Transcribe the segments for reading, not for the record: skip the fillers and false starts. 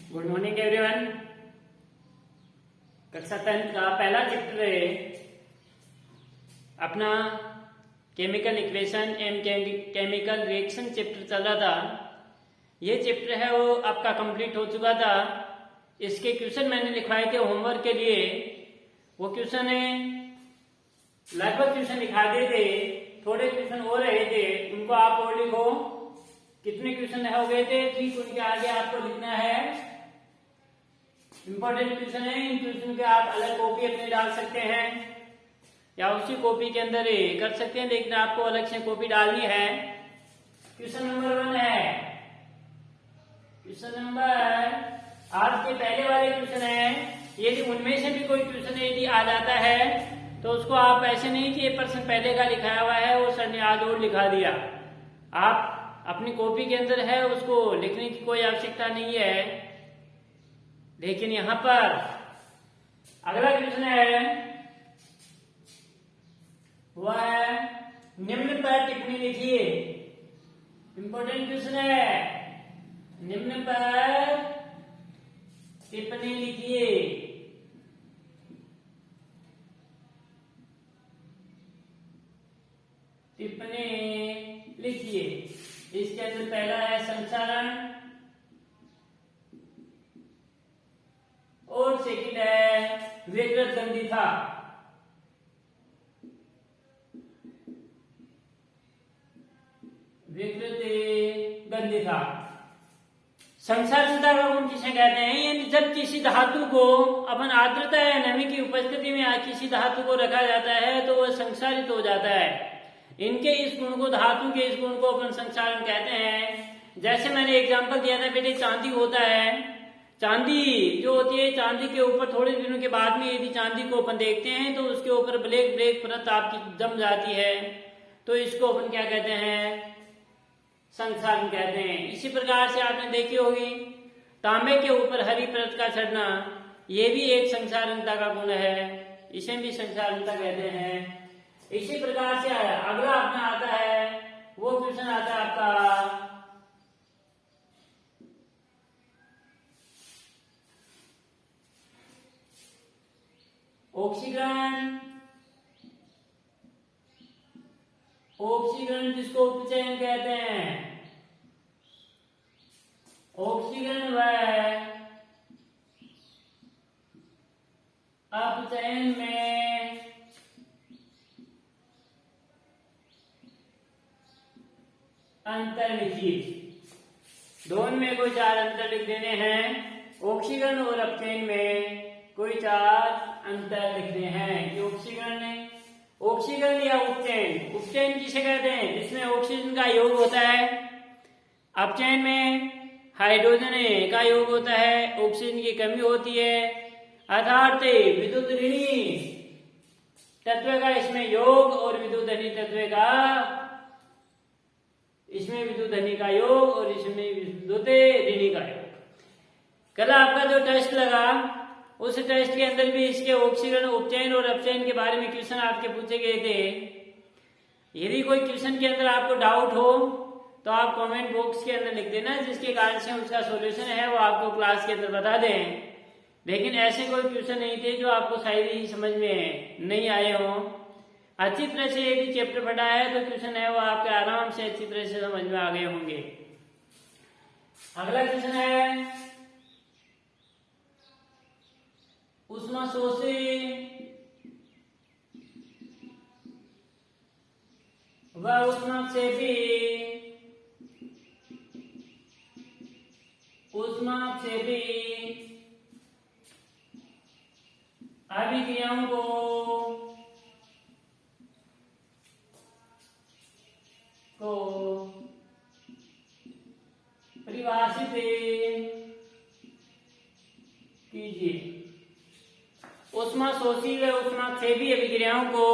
Good morning everyone. कक्षा 10 का पहला चैप्टर है अपना chemical equation and chemical reaction chapter चल रहा था। ये चैप्टर है वो आपका कंप्लीट हो चुका था। इसके क्वेश्चन मैंने लिखवाए थे होमवर्क के लिए। वो क्वेश्चन है लगभग क्वेश्चन लिखा दिए थे, थोड़े क्वेश्चन हो रहे थे, उनको आप और लिखो। कितने क्वेश्चन हो गए थे ठीक उनके आगे आपको लिखना है। इंपॉर्टेंट क्वेश्चन है, इन क्वेश्चन के आप अलग कॉपी अपने डाल सकते हैं या उसी कॉपी के अंदर ही कर सकते हैं, लेकिन आपको अलग से कॉपी डालनी है। क्वेश्चन नंबर 1 है, क्वेश्चन नंबर आज के पहले वाले क्वेश्चन है। यदि उनमें से भी कोई क्वेश्चन यदि आ जाता है तो उसको आप ऐसे नहीं कि ये प्रश्न पहले का लिखाया हुआ है वो सर ने आज और लिखा दिया। आप अपनी कॉपी के अंदर है उसको लिखने की कोई आवश्यकता नहीं है। लेकिन यहां पर अगला क्वेश्चन है वह है निम्न पर टिप्पणी लिखिए। इंपॉर्टेंट क्वेश्चन है, निम्न पर टिप्पणी लिखिए। टिप्पणी लिखिए। इसके अंदर पहला है संचरण और सेकंड है विकृत गंधिता। विकृत गंधिता संसारता का गुण किसे कहते हैं? यानी जब किसी धातु को अपन आर्द्रता या नमी की उपस्थिति में किसी धातु को रखा जाता है तो वह संसारित हो जाता है। इनके इस गुण को, धातु के इस गुण को अपन संसारण कहते हैं। जैसे मैंने एग्जांपल दिया था बेटे, चांदी होता है, चांदी जो होती है, चांदी के ऊपर थोड़े दिनों के बाद में यदि चांदी को अपन देखते हैं तो उसके ऊपर ब्लैक ब्लैक परत आपकी जम जाती है, तो इसको अपन क्या कहते हैं? संसारण कहते हैं। इसी प्रकार से आपने देखी होगी तांबे के ऊपर हरी परत का चढ़ना, ये भी एक संसारणता का गुण है, इसे भी संसारणता कहते हैं। इसी प्रकार से अगला अपना आता है, वो क्वेश्चन आता है आपका ऑक्सीकरण। ऑक्सीकरण जिसको उपचयन कहते हैं। ऑक्सीकरण व अपचयन में अंतर लिखिए। दोनों में कोई 4 अंतर लिख देने हैं। ऑक्सीकरण और अपचयन में कोई 4 अंतर लिखने हैं कि ऑक्सीकरण या उपचयन। उपचयन किसे कहते हैं? जिसमें ऑक्सीजन का योग होता है। अपचयन में हाइड्रोजन का योग होता है, ऑक्सीजन की कमी होती है, अर्थात विद्युत ऋणी तत्व का इसमें योग और विद्युत धनी तत्व का इसमें विद्युत धनी का योग और इसमें विद्युत ऋणी का योग। कल आपका जो टेस्ट लगा उस टेस्ट के अंदर भी इसके ऑक्सीकरण, उपचयन और अपचयन के बारे में क्वेश्चन आपके पूछे गए थे। यदि कोई क्वेश्चन के अंदर आपको डाउट हो तो आप कमेंट बॉक्स के अंदर लिख देना, जिसके कारण से उसका सॉल्यूशन है वो आपको क्लास के अंदर बता दें। लेकिन ऐसे कोई क्वेश्चन नहीं थे जो आपको शायद ही समझ में नहीं आए हो। अच्छी तरह से यदि चैप्टर पढ़ा है तो क्वेश्चन है वो आपके आराम से अच्छी तरह से समझ में आ गए होंगे। अगला क्वेश्चन है ऊष्मा शोषी व ऊष्माक्षेपी अभिक्रियाओं को परिभाषित कीजिए। ऊष्मा शोषी व ऊष्माक्षेपी अभिक्रियाओं को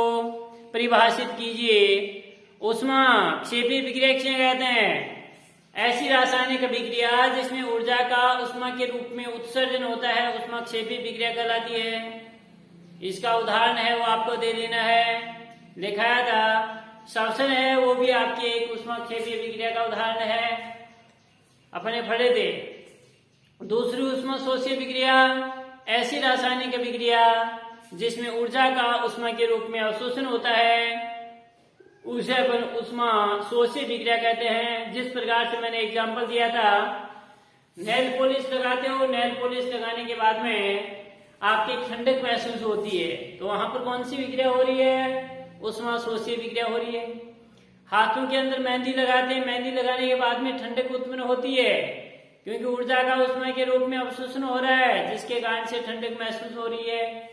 परिभाषित कीजिए। ऊष्माक्षेपी अभिक्रिया किसे कहते हैं? ऐसी रासायनिक अभिक्रिया जिसमें ऊर्जा का ऊष्मा के रूप में उत्सर्जन होता है, ऊष्माक्षेपी अभिक्रिया कहलाती है। इसका उदाहरण है वो आपको दे देना है, लिखाया था। श्वसन है वो भी आपकी एक ऊष्माक्षेपी अभिक्रिया का उदाहरण है, अपने पढ़े थे। दूसरी ऊष्मा शोषी विक्रिया ऐसी रासायनिक अभिक्रिया जिसमें ऊर्जा का ऊष्मा के रूप में अवशोषण होता है, उसे अपन ऊष्मा शोषी विक्रिया कहते हैं। जिस प्रकार से मैंने एग्जांपल दिया था, नेल पॉलिश लगाते हो, नेल पॉलिश लगाने के बाद में आपकी ठंडक महसूस होती है, तो वहां पर कौन सी विक्रिया हो रही है? ऊष्मा शोषी विक्रिया हो रही है। हाथों के अंदर मेहंदी लगाते हैं, मेहंदी लगाने के बाद में ठंडक उत्पन्न होती है, क्योंकि ऊर्जा का ऊष्मा के रूप में अवशोषण हो रहा है, जिसके कारण से ठंडक महसूस हो रही है।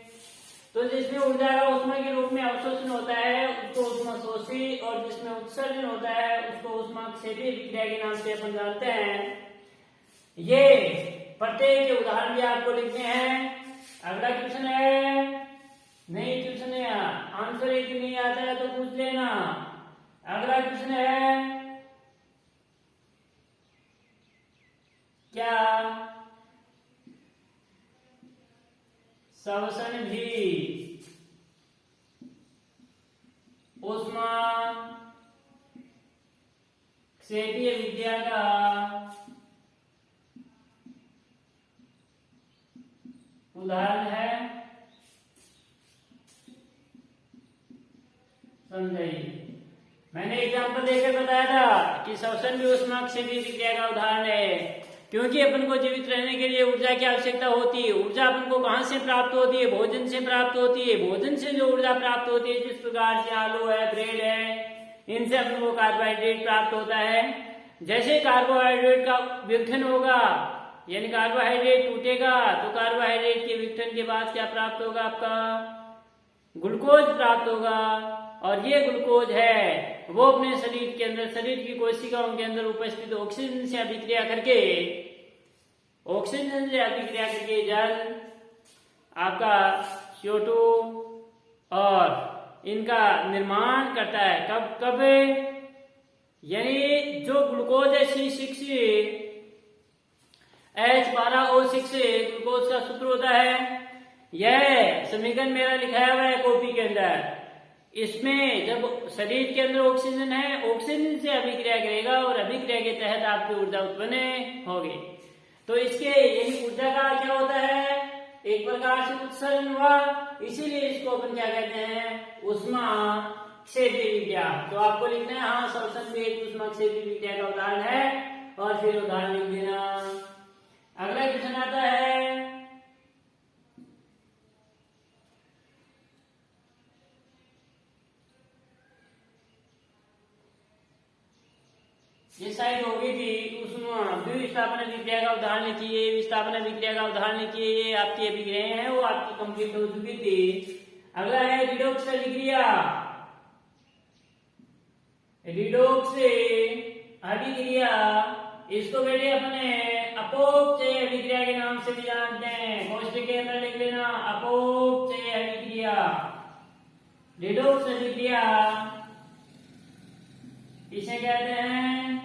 तो जिसमें ऊर्जा का ऊष्मा के रूप में अवशोषण होता है उसको ऊष्मा शोषी, और जिसमें उत्सर्जन होता है उसको ऊष्मा क्षेपीय विक्रिया के नाम से अपन जानते हैं। ये प्रत्येक के उदाहरण भी आपको लिखने हैं। अगला क्वेश्चन है, नहीं क्वेश्चन है, आंसर एक नहीं आता है तो पूछ लेना। अगला क्वेश्चन है, क्या श्वसन भी ऊष्मा क्षेपीय विक्रिया का उदाहरण है? समझाइए। मैंने एग्जाम्पल देकर बताया था कि श्वसन भी ऊष्मा क्षेपीय विक्रिया का उदाहरण है, क्योंकि अपन को जीवित रहने के लिए ऊर्जा की आवश्यकता होती है। ऊर्जा अपन को कहां से प्राप्त होती है? भोजन से प्राप्त होती है। भोजन से जो ऊर्जा प्राप्त होती है, जिस प्रकार से आलू है, ब्रेड है, इनसे अपन को कार्बोहाइड्रेट प्राप्त होता है। जैसे कार्बोहाइड्रेट का विघटन होगा, यानी कार्बोहाइड्रेट टूटेगा, तो कार्बोहाइड्रेट के विघटन के बाद क्या प्राप्त होगा? आपका ग्लूकोज प्राप्त होगा, और ये ग्लूकोज है वो अपने शरीर के अंदर, शरीर की कोशिकाओं के अंदर उपस्थित ऑक्सीजन से अभिक्रिया करके जल आपका CO2 और इनका निर्माण करता है। कब कब? यानी जो ग्लूकोज है C6H12O6 ग्लूकोज का सूत्र होता है। यह समीकरण मेरा लिखाया हुआ है कॉपी के अंदर। इसमें जब शरीर के अंदर ऑक्सीजन है, ऑक्सीजन से अभिक्रिया करेगा और अभिक्रिया के तहत आपकी ऊर्जा उत्पन्न होगी। तो इसके यही ऊर्जा का क्या होता है? एक प्रकार से उत्सर्जन हुआ, इसीलिए इसको अपन क्या कहते हैं? ऊष्मा क्षेपीय विक्रिया। तो आपको लिखना है, हाँ श्वसन भी एक ऊष्मा क्षेपीय विक्रिया का उदाहरण है, और फिर उदाहरण लिख देना। अगला क्वेश्चन आता है, ये साइड हो गई थी उसमें द्विस्थापना विक्रिया का उदाहरण लिखिए, विस्थापना विक्रिया का उदाहरण लिखिए। ये आपकी अभिक्रियाएं हैं वो आपकी कंप्लीट हो चुकी थी। अगला है रिडॉक्स अभिक्रिया। रिडॉक्स अभिक्रिया, इसको बेटे अपने अपोक्षय अभिक्रिया के नाम से भी जानते हैं। कोष्ठक के अंदर लिख लेना, अपोक्षय अभिक्रिया। रिडॉक्स अभिक्रिया इसे कहते हैं।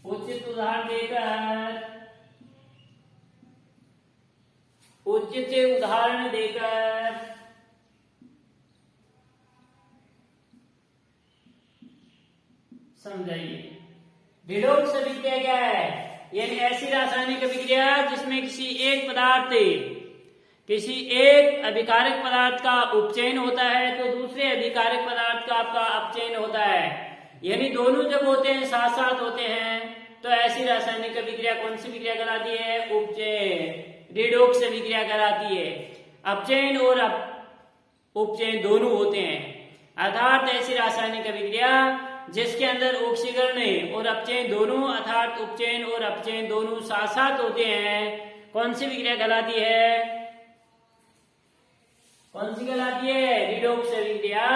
उचित उदाहरण देकर समझाइए। रिडॉक्स अभिक्रिया क्या है? यानी ऐसी रासायनिक अभिक्रिया जिसमें किसी एक अभिकारक पदार्थ का उपचयन होता है, तो दूसरे अभिकारक पदार्थ का आपका अपचयन होता है। यानी दोनों जब होते हैं, साथ साथ होते हैं, तो ऐसी रासायनिक अभिक्रिया कौन सी विक्रिया कहलाती है? उपचयन, रिडॉक्स अभिक्रिया कहलाती है। अपचयन और उपचयन दोनों होते हैं, अर्थात ऐसी रासायनिक अभिक्रिया जिसके अंदर ऑक्सीकरण और अपचयन दोनों, अर्थात उपचयन और अपचयन दोनों साथ साथ होते हैं, कौन सी विक्रिया कहलाती है? कौन सी कहलाती है? रिडॉक्स अभिक्रिया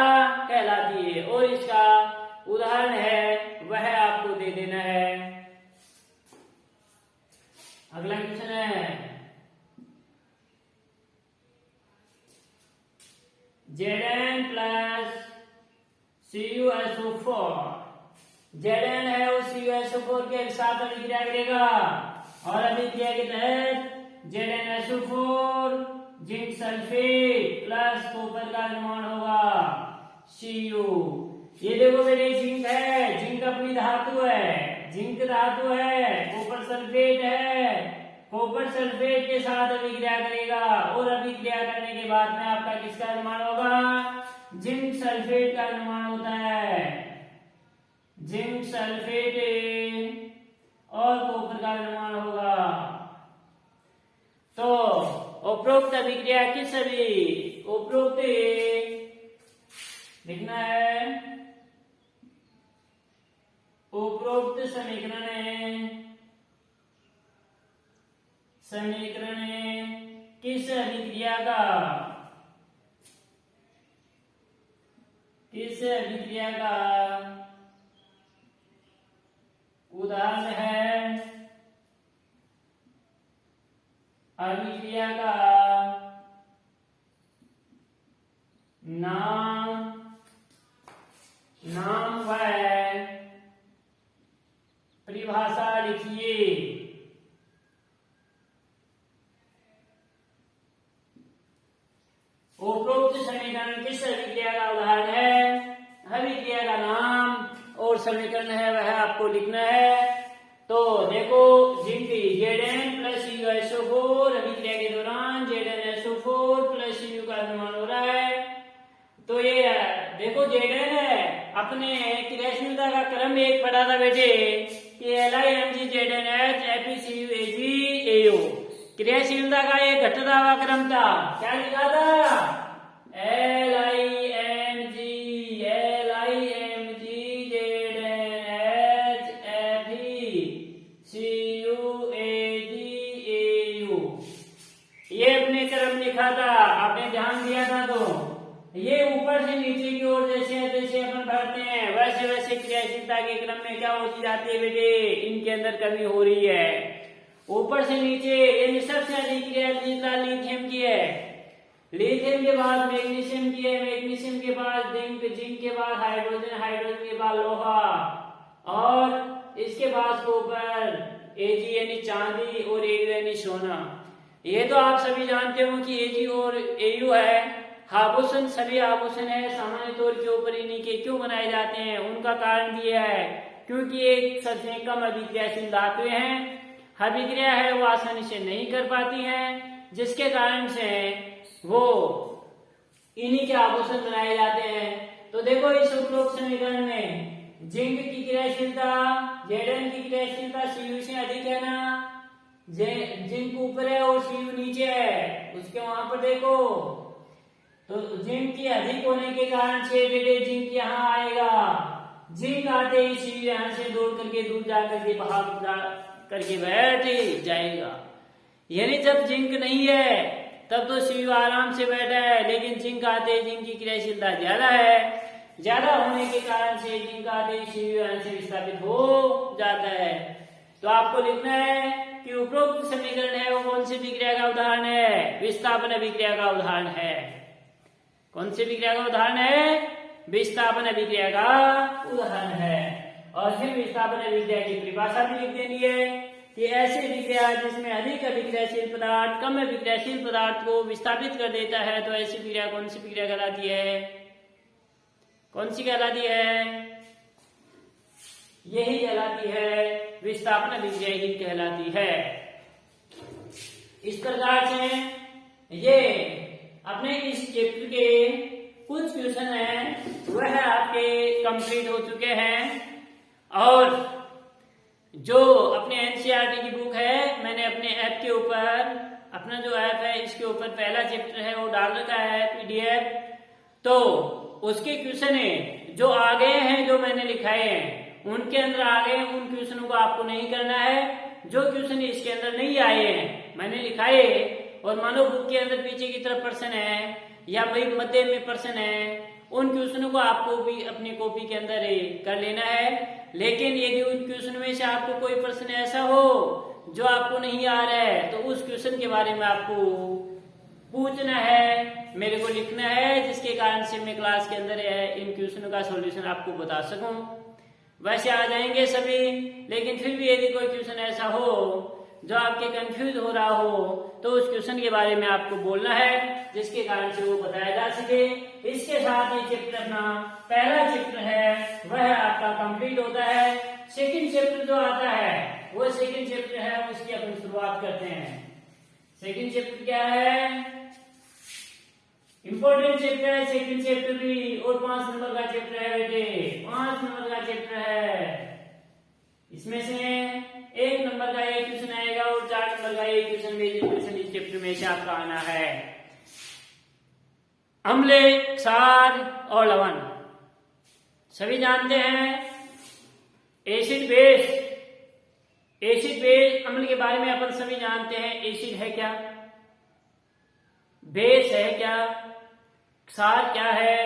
कहलाती है। और इसका उदाहरण है वह आपको दे देना है। अगला क्वेश्चन है, Zn प्लस CuSO4। Zn है वो CuSO4 के साथ अभिक्रिया करेगा, और अभिक्रिया के तहत ZnSO4 zinc sulphate plus copper का निर्माण होगा, Cu। ये देखो बेटे जिंक है, जिंक अपनी धातु है, जिंक धातु है, कॉपर सल्फेट है, कॉपर सल्फेट के साथ अभिक्रिया करेगा और अभिक्रिया करने के बाद में आपका किसका निर्माण होगा? जिंक सल्फेट का निर्माण होता है। जिंक सल्फेट और कॉपर का निर्माण होगा। तो उपरोक्त अभिक्रिया किस उपरोक्त लिखना है, उपरोक्त समीकरण किस अभिक्रिया का उदाहरण है? अभिक्रिया का नाम व परिभाषा लिखिए। उपरोक्त समीकरण किस अभिक्रिया का उदाहरण है? अभिक्रिया का नाम और समीकरण है वह आपको लिखना है। तो देखो, जिंक Zn प्लस UiSO4 अभिक्रिया के दौरान ZnSO4 प्लस Cu का निर्माण हो रहा है। तो ये देखो Zn है, अपने क्रियाशीलता का क्रम एक पढ़ा था बेटे कि LiMgZnH FeCuAgAO क्रियाशीलता का एक घटता हुआ क्रम था। क्या लिखा था? ये अपने क्रम लिखा था, आपने ध्यान दिया था। तो ये ऊपर से नीचे की ओर जैसे जैसे अपन बढ़ते हैं वैसे वैसे क्रियाशीलता के क्रम में क्या होती जाती है बेटे? इनके अंदर कमी हो रही है। ऊपर से नीचे ये सबसे अधिक क्रियाशीलता लिथियम की है, लिथियम के बाद मैग्नीशियम की है, मैग्नीशियम के बाद जिंक, जिंक के बाद हाइड्रोजन, हाइड्रोजन के बाद लोहा और इसके बाद कॉपर, Ag यानी चांदी और Au यानी सोना। ये तो आप सभी जानते हो कि Ag और Au है आभूषण, सभी आभूषण है। सामान्य तौर के ऊपर इन्हीं के क्यों बनाए जाते हैं? उनका कारण भी है क्योंकि एक सबसे कम अभिक्रियाशील धातुएं हैं, अभिक्रिया है वो आसानी से नहीं कर पाती हैं, जिसके कारण से वो इन्हीं के आभूषण बनाए जाते हैं। तो देखो इस उपरोक्त समीकरण में जिंक की क्रियाशीलता Zn की क्रियाशीलता Cu से अधिक है ना, जिंक ऊपर है और Cu नीचे है, उसके वहां पर देखो। तो जिंक की अधिक होने के कारण से बेटे जिंक यहाँ आएगा, जिंक आते ही Cu यहाँ से दौड़ करके दूर जा करके बाहर करके बैठ जाएगा। यानी जब जिंक नहीं है तब तो Cu आराम से बैठा है, लेकिन जिंक आते ही जिंक की क्रियाशीलता ज्यादा है, ज्यादा होने के कारण से जिंक आते ही Cu यहाँ से विस्थापित हो जाता है। तो आपको लिखना है कि उपरोक्त समीकरण है वो कौन सी विक्रिया का उदाहरण है? विस्थापन अभिक्रिया का उदाहरण है। कौन सी विक्रिया का उदाहरण है? विस्थापन अभिक्रिया का उदाहरण है। और फिर विस्थापन अभिक्रिया की परिभाषा भी लिख देनी है कि ऐसी विक्रिया जिसमें अधिक अभिक्रियाशील पदार्थ कम अभिक्रियाशील पदार्थ को विस्थापित कर देता है, तो ऐसी विक्रिया कौन सी विक्रिया कहलाती है? कौन सी कहलाती है? यही कहलाती है विस्थापन अभिक्रिया ही कहलाती है। इस प्रकार से ये अपने इस चैप्टर के कुछ क्वेश्चन हैं वह आपके कंप्लीट हो चुके हैं। और जो अपने एनसीईआरटी की बुक है मैंने अपने ऐप के ऊपर, अपना जो ऐप है इसके ऊपर पहला चैप्टर है वो डाल रखा है PDF। तो उसके क्वेश्चन है जो आ गए हैं, जो मैंने लिखाए हैं उनके अंदर आ गए, उन क्वेश्चनों को आपको नहीं करना है। जो क्वेश्चन इसके अंदर नहीं आए हैं मैंने लिखाए, और मानो बुक के अंदर पीछे की तरफ प्रश्न है या भाई मध्य में प्रश्न है, उन क्वेश्चनों को आपको भी अपनी कॉपी के अंदर कर लेना है। लेकिन यदि उन क्वेश्चन में से आपको कोई प्रश्न ऐसा हो जो आपको नहीं आ रहा है तो उस क्वेश्चन के बारे में आपको पूछना है, मेरे को लिखना है, जिसके कारण से मैं क्लास के अंदर इन क्वेश्चनों का सॉल्यूशन आपको बता सकूं। वैसे आ जाएंगे सभी, लेकिन फिर भी यदि कोई क्वेश्चन ऐसा हो जो आपके कंफ्यूज हो रहा हो तो उस क्वेश्चन के बारे में आपको बोलना है, जिसके कारण से वो बताया जा सके। इसके साथ ये चैप्टर अपना पहला चैप्टर है वह आपका कंप्लीट होता है। सेकंड चैप्टर जो आता है वो सेकंड चैप्टर है, उसकी अपन शुरुआत करते हैं। सेकंड चैप्टर क्या है? इंपॉर्टेंट चैप्टर है सेकंड चैप्टर भी, और 5 नंबर का चैप्टर है बेटे, 5 नंबर का चैप्टर है। इसमें से 1 नंबर का एक क्वेश्चन आएगा और 4 नंबर का एक क्वेश्चन, मेजर क्वेश्चन इस चैप्टर में से आपका आना है। अम्ल, क्षार और लवण सभी जानते हैं। एसिड बेस, एसिड बेस अम्ल के बारे में अपन सभी जानते हैं। एसिड है क्या, बेस है क्या, क्षार क्या है,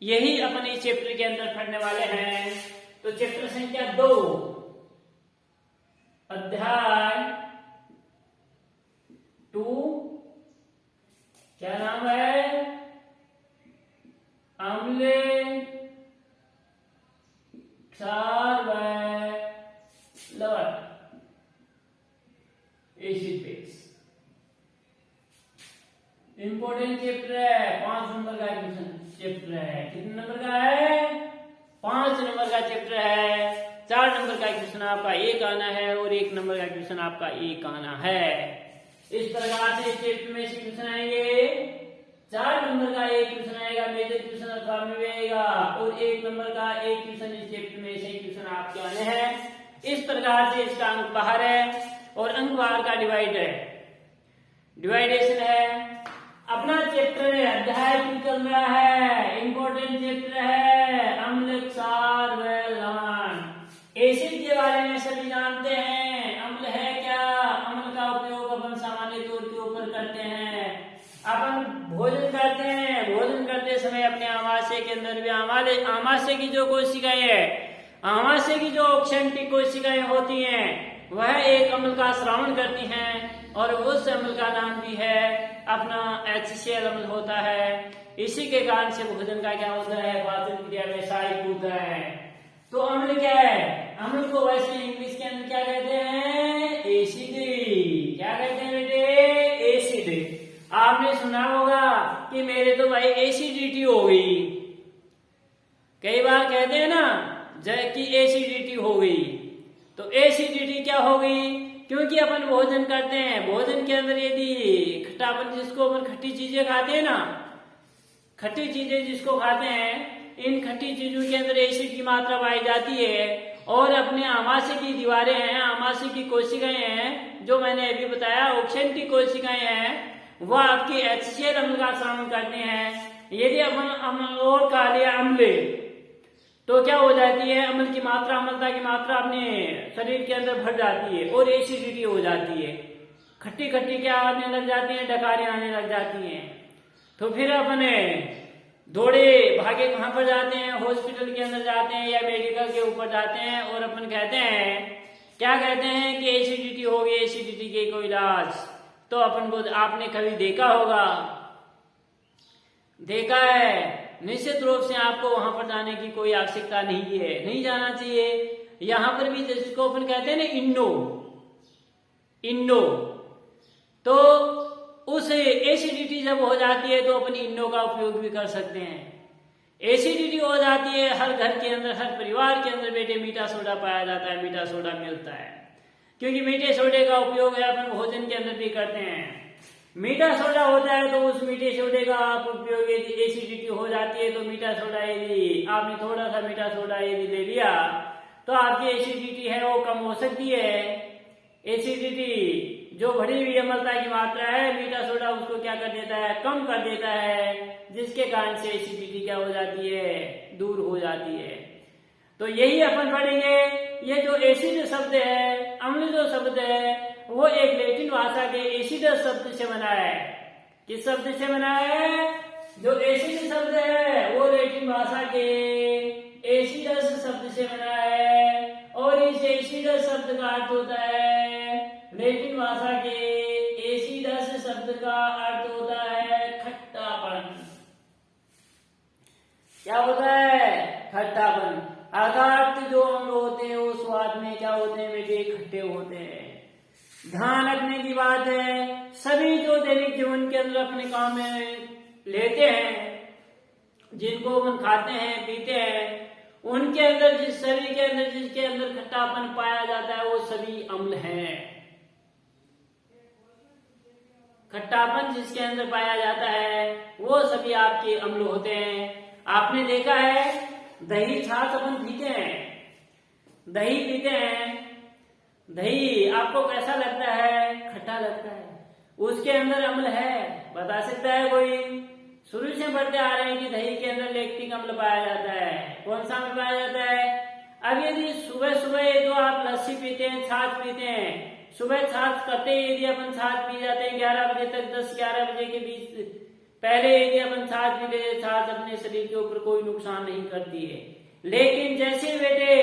यही अपन इस चैप्टर के अंदर पढ़ने वाले हैं। तो चैप्टर संख्या 2, अध्याय 2, क्या नाम है? अम्ल, क्षार व लवण, एसिड बेस। इंपॉर्टेंट चैप्टर है, 5 नंबर का चैप्टर है। कितने नंबर का है? 5 नंबर का चैप्टर है। 4 नंबर का क्वेश्चन आपका एक आना है और 1 नंबर का क्वेश्चन आपका एक आना है। इस प्रकार से इस चैप्टर में से क्वेश्चन आएंगे। 4 नंबर का एक क्वेश्चन आएगा, मेजर क्वेश्चन अथवा में आएगा, और 1 नंबर का एक क्वेश्चन इस चैप्टर में से क्वेश्चन आपके आने हैं। इस प्रकार से इसका अंक बाहर है और अंक बाहर का डिवाइड है, डिवाइडेशन है। अपना चैप्टर है, अध्याय 2 चल रहा है, इंपॉर्टेंट चैप्टर है अम्ल, क्षार व लवण। एसिड के बारे में सभी जानते हैं। अम्ल है क्या? अम्ल का उपयोग अपन सामान्य तौर के ऊपर करते हैं। अपन भोजन करते हैं, भोजन करते समय अपने आमाशय के अंदर भी आमाशय की जो कोशिकाएं है, आमाशय की जो ऑक्सेंटिक कोशिकाएं होती हैं, वह एक अम्ल का स्रावन करती हैं और उस अम्ल का नाम भी है अपना HCl अम्ल होता है। इसी के कारण से भोजन का क्या होता है? पाचन क्रिया में सहायक होता है। तो अम्ल क्या है? अम्ल को वैसे इंग्लिश के अंदर क्या कहते हैं? एसिड। क्या कहते हैं बेटे? एसिड। आपने सुना होगा कि मेरे तो भाई एसिडिटी हो गई, कई बार कहते हैं ना कि एसिडिटी हो गई। तो एसिडिटी क्या हो गई? क्योंकि अपन भोजन करते हैं, भोजन के अंदर यदि खट्टापन, जिसको अपन खट्टी चीजें खाते हैं ना, खट्टी चीजें जिसको खाते हैं, इन खट्टी चीजों के अंदर एसिड की मात्रा पाई जाती है और अपने आमाशय की दीवारें हैं, आमाशय की कोशिकाएं हैं, जो मैंने अभी बताया ऑक्सेंटिक कोशिकाएं हैं, वह आपकी HCl अम्ल का स्रावन करते हैं। यदि अपन अम्ल और खा लिया अम्ल, तो क्या हो जाती है? अम्ल की मात्रा, अम्लता की मात्रा अपने शरीर के अंदर भर जाती है और एसिडिटी हो जाती है। खट्टी खट्टी क्या आने लग जाती है? डकारें आने लग जाती हैं। तो फिर अपने दौड़े भागे कहाँ पर जाते हैं? हॉस्पिटल के अंदर जाते हैं या मेडिकल के ऊपर जाते हैं और अपन कहते हैं, क्या कहते हैं कि एसिडिटी हो गई, एसिडिटी के कोई इलाज। तो अपन को, आपने कभी देखा होगा, देखा है, निश्चित रूप से आपको वहां पर जाने की कोई आवश्यकता नहीं है, नहीं जाना चाहिए। यहां पर भी जिसको अपन कहते हैं ना इन्नो, तो उस एसिडिटी जब हो जाती है तो अपन इन्नो का उपयोग भी कर सकते हैं। एसिडिटी हो जाती है, हर घर के अंदर, हर परिवार के अंदर बेटे मीठा सोडा पाया जाता है, मीठा सोडा मिलता है, क्योंकि मीठे सोडे का उपयोग है अपन भोजन के अंदर भी करते हैं। मीठा सोडा होता है तो उस मीठे सोडे का आप उपयोग, यदि एसिडिटी हो जाती है तो मीठा सोडा, यदि आपने थोड़ा सा मीठा सोडा यदि ले लिया तो आपकी एसिडिटी है वो कम हो सकती है। एसिडिटी जो बढ़ी हुई अम्लता की मात्रा है, मीठा सोडा उसको क्या कर देता है? कम कर देता है, जिसके कारण से एसिडिटी क्या हो जाती है? दूर हो जाती है। तो यही अपन पढ़ेंगे। ये जो एसिड शब्द है, अम्ल जो शब्द है, वो एक लैटिन भाषा के एसिडस शब्द से बना है। किस शब्द से बना है? जो एसिड शब्द है वो लैटिन भाषा के एसिडस शब्द से बना है, और इस एसिडस शब्द का अर्थ होता है, लैटिन भाषा के एसिडस शब्द का अर्थ होता है खट्टापन। क्या होता है? खट्टापन। अर्थात जो अम्ल होते हैं वो स्वाद में क्या होते हैं बेटे? खट्टे होते हैं। ध्यान रखने की बात है, सभी जो दैनिक जीवन के अंदर अपने काम में लेते हैं, जिनको हम खाते हैं, पीते हैं, उनके अंदर जिसके अंदर खट्टापन पाया जाता है वो सभी अम्ल हैं। खट्टापन जिसके अंदर पाया जाता है वो सभी आपके अम्ल होते हैं। आपने देखा है दही छाछ अपन पीते हैं, दही आपको कैसा लगता है? खट्टा लगता है। उसके अंदर अम्ल है, बता सकता है कोई? शुरू से बढ़ते आ रहे हैं कि दही के अंदर लैक्टिक अम्ल पाया जाता है। कौन सा अम्ल पाया जाता है? अब यदि सुबह सुबह जो आप लस्सी पीते हैं, छाछ पीते हैं, सुबह छाछ करते ही यदि अपन छाछ पी जाते हैं 11 बजे तक, 10-11 बजे के बीच पहले यदि अपन छाछ पी लेते, छाछ अपने शरीर के ऊपर कोई नुकसान नहीं करती है। लेकिन जैसे बेटे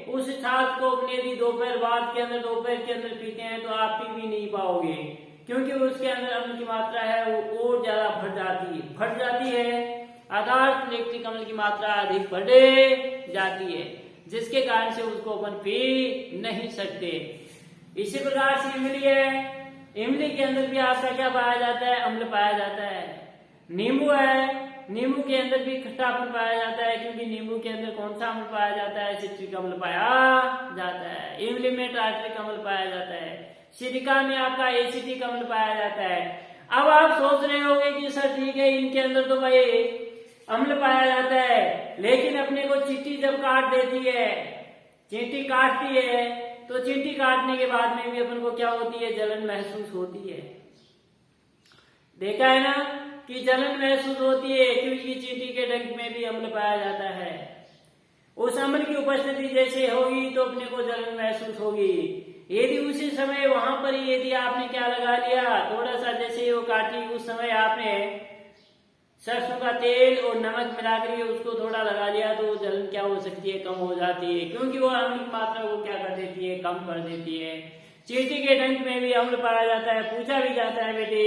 उस छाछ को अपने यदि दोपहर के अंदर पीते हैं तो आप पी भी नहीं पाओगे, क्योंकि उसके अंदर अम्ल की मात्रा है वो और ज्यादा बढ़ जाती है। अर्थात लैक्टिक अम्ल की मात्रा अधिक बढ़ जाती है, जिसके कारण से उसको अपन पी नहीं सकते। इसी प्रकार से इमली है, इमली के अंदर भी आपका क्या पाया जाता है? अम्ल पाया जाता है। नींबू है, नींबू के अंदर भी खट्टापन पाया जाता है, क्योंकि नींबू के अंदर कौन सा अम्ल पाया जाता है? सिट्रिक अम्ल पाया जाता है। इमली में टार्ट्रिक अम्ल पाया जाता है। सिरका में आपका एसिटिक अम्ल पाया जाता है। अब आप सोच रहे होंगे कि सर ठीक है, इनके अंदर तो भाई अम्ल पाया जाता है, लेकिन अपने को चींटी जब काट देती है, चींटी काटती है, तो चींटी काटने के बाद में भी अपन को क्या होती है? जलन महसूस होती है। देखा है ना कि जलन महसूस होती है, क्योंकि चींटी के डंक में भी अम्ल पाया जाता है। उस अम्ल की उपस्थिति जैसे होगी तो अपने को जलन महसूस होगी। यदि उसी समय वहां पर यदि आपने क्या लगा लिया, थोड़ा सा जैसे वो काटी, उस समय आपने सरसों का तेल और नमक मिलाकर उसको थोड़ा लगा लिया, तो जलन क्या हो सकती है? कम हो जाती है, क्योंकि वो अम्ल की मात्रा को क्या कर देती है? कम कर देती है। चींटी के डंक में भी अम्ल पाया जाता है, पूछा भी जाता है बेटे,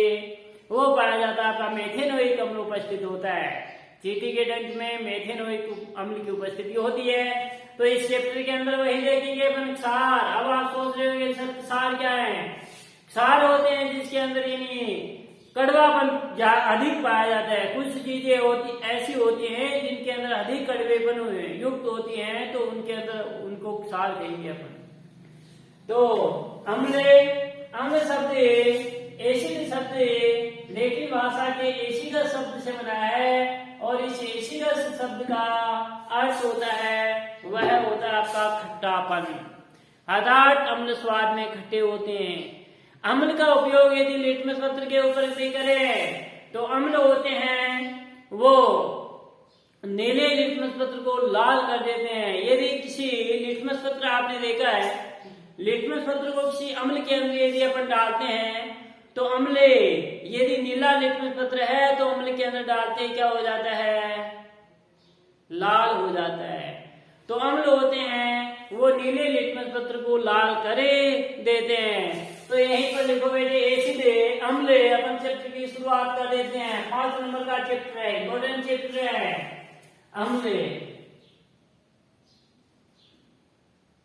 वो पाया जाता है आपका मेथेनोइक अम्ल उपस्थित होता है। चींटी के डंक में मेथेनोइक अम्ल की उपस्थिति होती है। तो इस चैप्टर के अंदर वही देखेंगे अपन क्षार। अब आप सोच रहे होंगे सर क्षार क्या है? क्षार होते हैं जिसके अंदर यानी कड़वापन अधिक पाया जाता है। कुछ चीजें ऐसी होती हैं जिनके अंदर अधिक कड़वेपन युक्त होती हैं, तो उनके अंदर उनको क्षार कहेंगे अपन। तो अम्ल शब्द एसिड शब्द लैटिन भाषा के एसिडस शब्द से बना है, और इस एसिडस शब्द का अर्थ होता है, वह होता है आपका खट्टापन। अर्थात अम्ल स्वाद में खट्टे होते हैं। अम्ल का उपयोग यदि लिटमस पत्र के ऊपर से करें तो अम्ल होते हैं वो नीले लिटमस पत्र को लाल कर देते हैं। यदि किसी लिटमस पत्र आपने देखा है, लिटमस पत्र को किसी अम्ल के अंदर यदि अपन डालते हैं तो अम्ल, यदि नीला लिटमस पत्र है तो अम्ल के अंदर डालते क्या हो जाता है? लाल हो जाता है। तो अम्ल होते हैं वो नीले लिटमस पत्र को लाल करे देते हैं। तो यहीं पर लिखो बेटे एसिड अम्ल। अपन चैप्टर की शुरुआत कर देते हैं। 5 नंबर का चैप्टर है, इंपॉर्टेंट चैप्टर है अम्ल।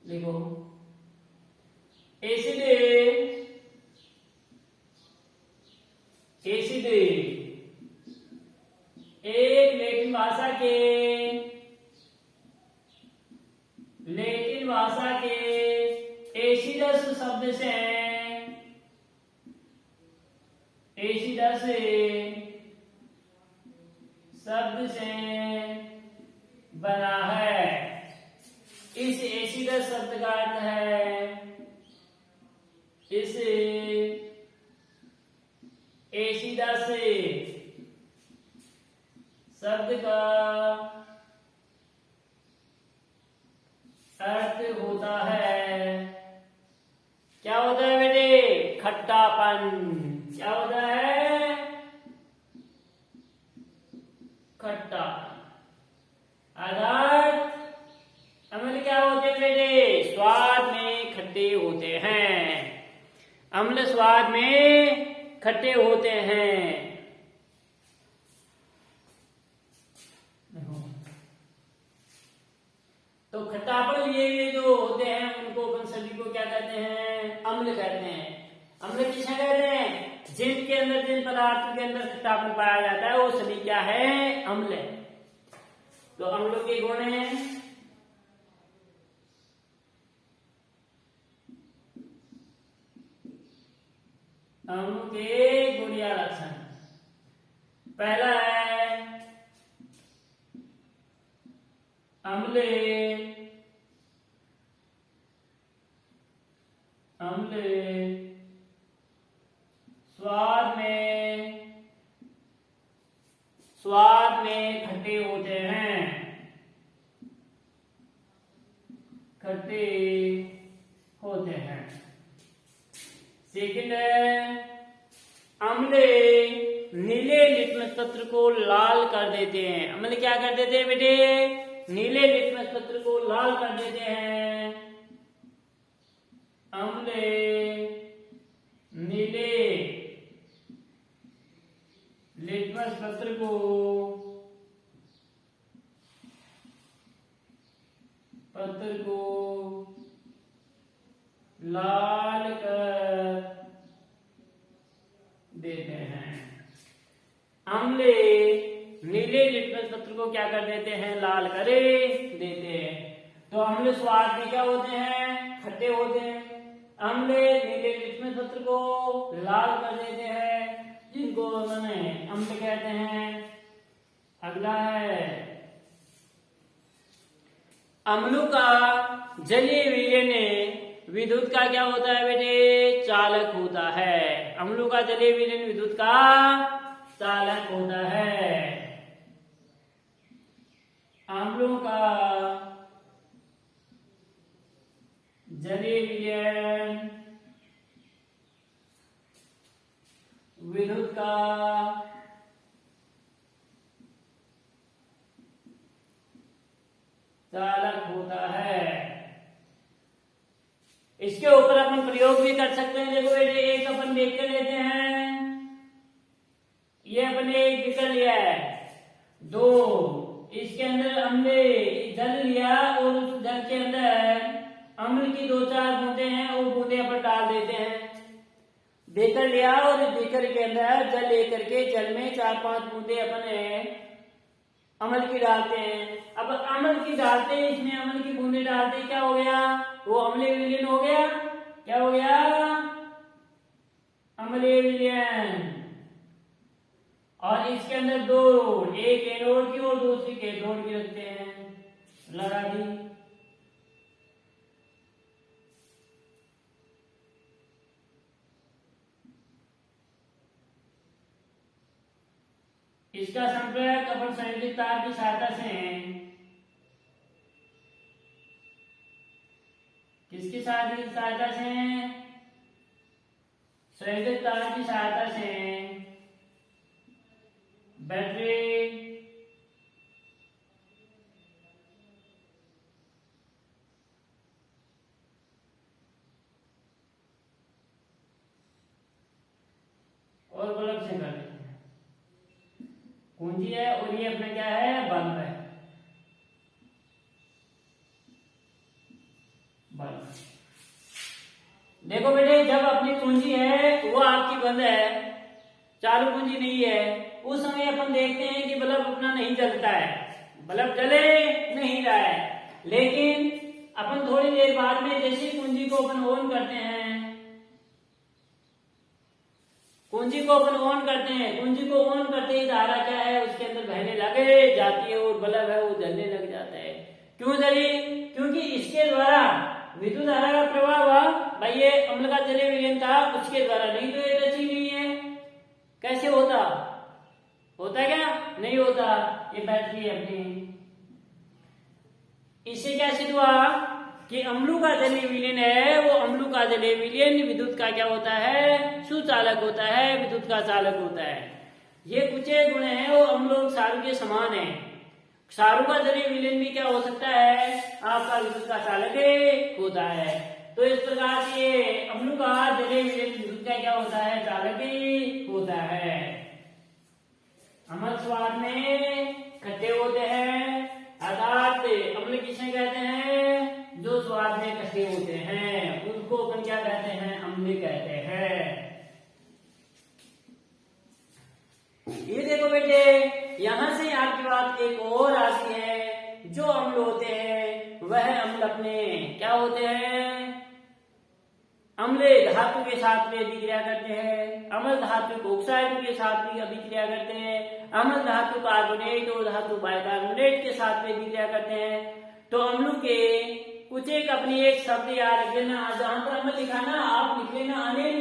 लिखो एसिड एक लैटिन भाषा के एसिडस शब्द से बना है। इस एसिडस शब्द का अर्थ है, इस एसिडस शब्द का अर्थ होता है, क्या होता है बेटे? खट्टापन। क्या होता है? खट्टापन। अर्थात अम्ल क्या होते हैं बेटे? स्वाद में खट्टे होते हैं। अम्ल स्वाद में खट्टे होते हैं। तो खट्टापन लिए जो होते हैं उनको अपन सभी को क्या कहते हैं? अम्ल कहते हैं। अम्ल किसे कहते हैं? जिनके अंदर, जिन पदार्थों के अंदर खट्टापन पाया जाता है वो सभी क्या है? अम्ल है। तो अम्लों के गुण हैं अम्ल के गुण या लक्षण। पहला है अम्ल स्वाद में खट्टे होते हैं, खट्टे होते हैं। सेकंड है अम्ल नीले लिटमस पत्र को लाल कर देते हैं। अम्ल क्या कर देते हैं बेटे? नीले लिटमस पत्र को लाल कर देते हैं। अम्ल नीले लिटमस पत्र को लाल कर देते हैं। अम्ल नीले लिटमस पत्र को क्या कर देते हैं? लाल कर देते हैं। तो अम्ल स्वाद में क्या होते हैं? खट्टे होते हैं। अम्ल नीले लिटमस पत्र को लाल कर देते हैं, जिनको उन्होंने अम्ल कहते हैं। अगला है अम्लों का जलीय विलयन विद्युत का क्या होता है बेटे? चालक होता है। अम्लों का जलीय विलयन विद्युत का चालक होता है। अम्लों का जलीय विलयन विद्युत का चालक होता है। इसके ऊपर अपन प्रयोग भी कर सकते हैं। देखो बेटे एक अपन देख कर लेते हैं। ये अपन एक बीकर लिया है, दो इसके अंदर हमने जल लिया और उस जल के अंदर अम्ल की 2-4 बूंदे हैं, वो बूंदे अपन डाल देते हैं। बेकर लिया और बेकर के अंदर जल लेकर के जल में 4-5 बूंदे अपन अम्ल की डालते हैं। अब अम्ल की डालते हैं, इसमें अम्ल की बूंदे डालते, क्या हो गया? वो अम्लीय विलयन हो गया। क्या हो गया? अम्लीय विलयन। और इसके अंदर दो रोड, एक एनोड की और दूसरी कैथोड की रखते हैं, लगा दी। इसका संपर्क अपन संयोजित तार की सहायता से, किसकी सहायता से? संयोजित तार की सहायता से बैटरी और बल्ब से कर देते हैं। कुंजी है और ये अपना क्या है? बल्ब है। बल्ब। देखो बेटे जब अपनी कुंजी है वो आपकी बंद है, चालू कुंजी नहीं है, उस समय अपन देखते हैं कि बल्ब अपना नहीं जलता है, बल्ब जले नहीं रहा है। लेकिन अपन थोड़ी देर बाद में जैसे कुंजी को अपन ऑन करते हैं, कुंजी को अपन ऑन करते हैं, कुंजी को ऑन करते ही धारा क्या है उसके अंदर बहने लगे जाती है और बल्ब है वो जलने लग जाता है। क्यों जली? क्योंकि इसके द्वारा विद्युत धारा का प्रवाह हुआ। भाई ये अम्ल का जलीय विलयन था, उसके द्वारा, नहीं तो ये रची नहीं है। कैसे होता? होता क्या? नहीं होता। ये बैटरी है अपनी। इससे क्या सिद्ध हुआ कि अम्लों का जलीय विलयन है, वो अम्लों का जलीय विलयन विद्युत का क्या होता है? सुचालक होता है, विद्युत का चालक होता है। ये कुछ गुण है वो अम्लों क्षारों के समान है। क्षारों का जलीय विलयन भी क्या हो सकता है? आपका विद्युत का चालक होता है। तो इस प्रकार से अम्लों का जलीय विलयन विद्युत का क्या होता है? चालक होता है। अम्ल स्वाद में खट्टे होते हैं, अर्थात अम्ल किसे कहते हैं? जो स्वाद में खट्टे होते हैं उनको अपन क्या कहते हैं? अम्ल कहते हैं। ये देखो बेटे यहां से आपकी बात एक और आती है। जो अम्ल होते हैं वह अम्ल अपने क्या होते हैं? अम्ल धातु के साथ में अभिक्रिया करते हैं, अम्ल धातु ऑक्साइड के साथ भी अभिक्रिया करते हैं, अम्ल धातु कार्बोनेट और धातु बाइकार्बोनेट के साथ में अभिक्रिया करते हैं। तो अम्लों के कुछ एक अपनी एक शब्द याद रख लेना, जहां पर अम्ल लिखा ना आप लिख लेना अनिल।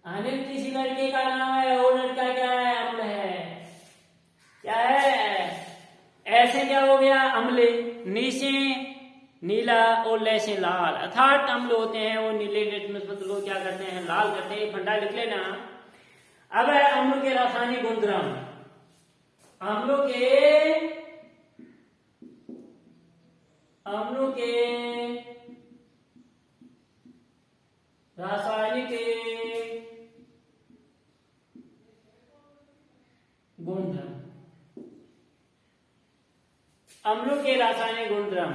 अनिल किसी लड़के का नाम है, वो लड़का क्या है? अम्ल है। क्या है? ऐसे क्या हो गया? अम्ल नीचे नीला और ले से लाल, अर्थात अम्ल होते हैं वो नीले लिटमस पत्र को क्या करते हैं? लाल करते हैं। फंडा लिख लेना। अब है अम्लों के रासायनिक गुणधर्म। अम्लों के रासायनिक गुणधर्म। अम्लों के रासायनिक गुणधर्म।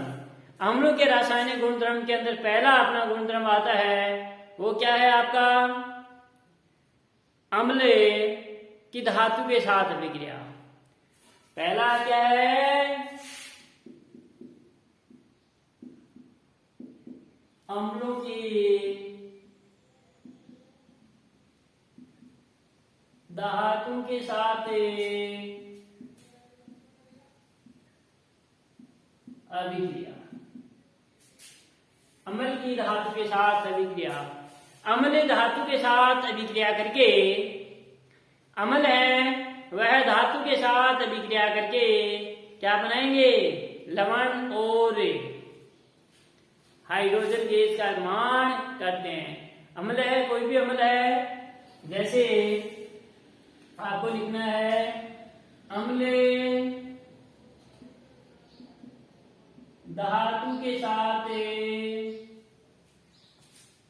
अम्लों के रासायनिक गुणधर्म के अंदर पहला अपना गुणधर्म आता है, वो क्या है आपका? अम्ल की धातु के साथ अभिक्रिया। पहला क्या है? अम्लों की धातु के साथ अभिक्रिया। अम्ल की धातु के साथ अभिक्रिया। अम्ल धातु के साथ अभिक्रिया करके, अम्ल है वह धातु के साथ अभिक्रिया करके क्या बनाएंगे? लवण और हाइड्रोजन गैस का निर्माण करते हैं। अम्ल है, कोई भी अम्ल है, जैसे आपको लिखना है अम्ल धातु के साथ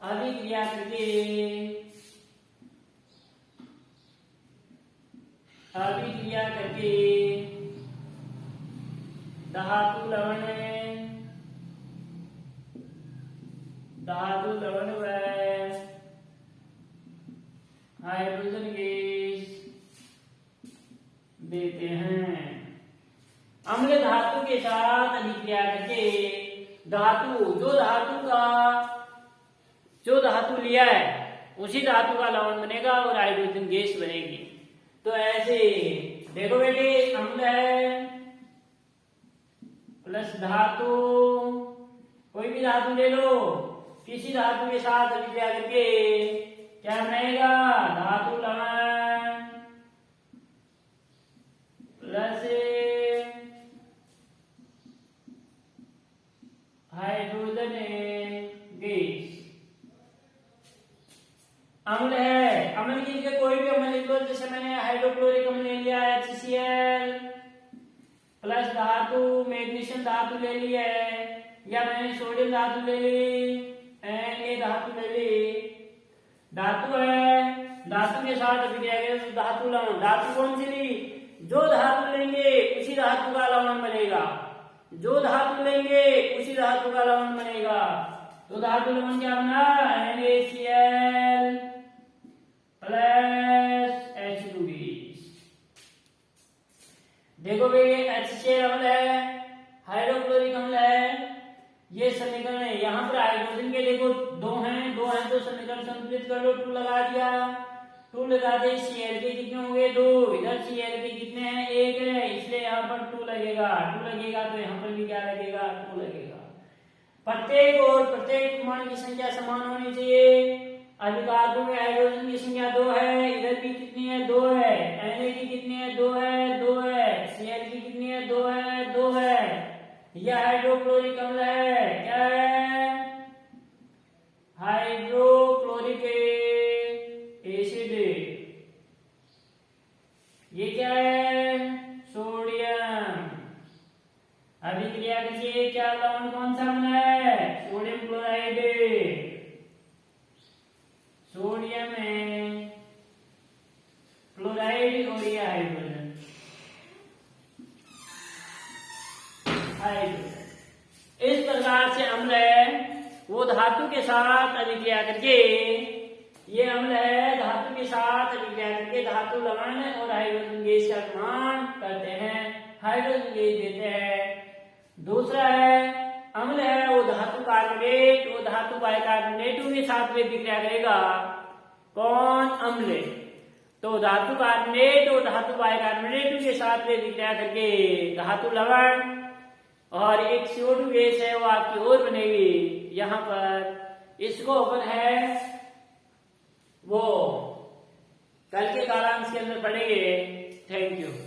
अभिक्रिया करके धातु लवण व हाइड्रोजन गैस देते हैं। अम्ल धातु के साथ अभिक्रिया करके जो धातु लिया है उसी धातु का लवण बनेगा और हाइड्रोजन गैस बनेगी। तो ऐसे देखो बेटे, अम्ल है प्लस धातु, कोई भी धातु ले लो, किसी धातु के साथ अभिक्रिया करके क्या बनेगा? धातु लवण प्लस हाइड्रोजन गैस। अम्ल है, अम्ल की जगह कोई भी अम्ल लिख लो, जैसे मैंने हाइड्रोक्लोरिक अम्ल ले लिया HCl प्लस धातु मैग्नीशियम धातु ले ली है, या मैंने सोडियम धातु ले ली, Na धातु ले ली। धातु है, धातु के साथ अभिक्रिया करें धातु लवण। धातु कौन सी ली? जो धातु लेंगे उसी धातु का लवण बनेगा, जो धातु लेंगे उसी धातु का लवण बनेगा। तो धातु लवण क्या बना? NaCl प्लस H2 देखो भाई, HCl अम्ल है, हाइड्रोक्लोरिक अम्ल है, ये समीकरण है। यहाँ पर हाइड्रोजन के देखो दो हैं तो समीकरण संतुलित कर लो। 2 लगा दिया, 2 लगा दे, Cl के कितने हो गए? 2। इधर Cl के कितने हैं? 1 है, इसलिए यहाँ पर 2 लगेगा। 2 लगेगा तो यहाँ पर भी क्या लगेगा? 2 लगेगा। प्रत्येक परमाणु की संख्या समान होनी चाहिए। अभिकारकों में हाइड्रोजन की संख्या 2 है, इधर भी कितनी है? 2 है। Na की कितनी है? 2 है, 2 है। Cl की कितनी है? 2 है, 2 है। यह हाइड्रोक्लोरिक अम्ल है। क्या है? Hydrochloric acid. ये क्या है? सोडियम। अभिक्रिया करके क्या लवण कौन सा बना है? Sodium chloride. सोडियम है क्लोराइड और ये हाइड्रोजन। इस प्रकार से अम्ल है वो धातु के साथ अभिक्रिया करके, ये अम्ल है धातु के साथ अभिक्रिया करके धातु लवण और हाइड्रोजन गैस का निर्माण करते हैं, हाइड्रोजन गैस देते हैं। दूसरा है अम्ल है वो धातु कार्बोनेट, वो धातु बाइकार्बोनेटों के साथ में विक्रिया करेगा। कौन? अम्ल। तो धातु कार्बोनेट और धातु बाइकार्बोनेटों के साथ में विक्रिया करके धातु लवण और एक CO2 गैस है वो आपकी और बनेगी यहाँ पर। इसको अपन है वो कल के कालांश के अंदर पढ़ेंगे। Thank you.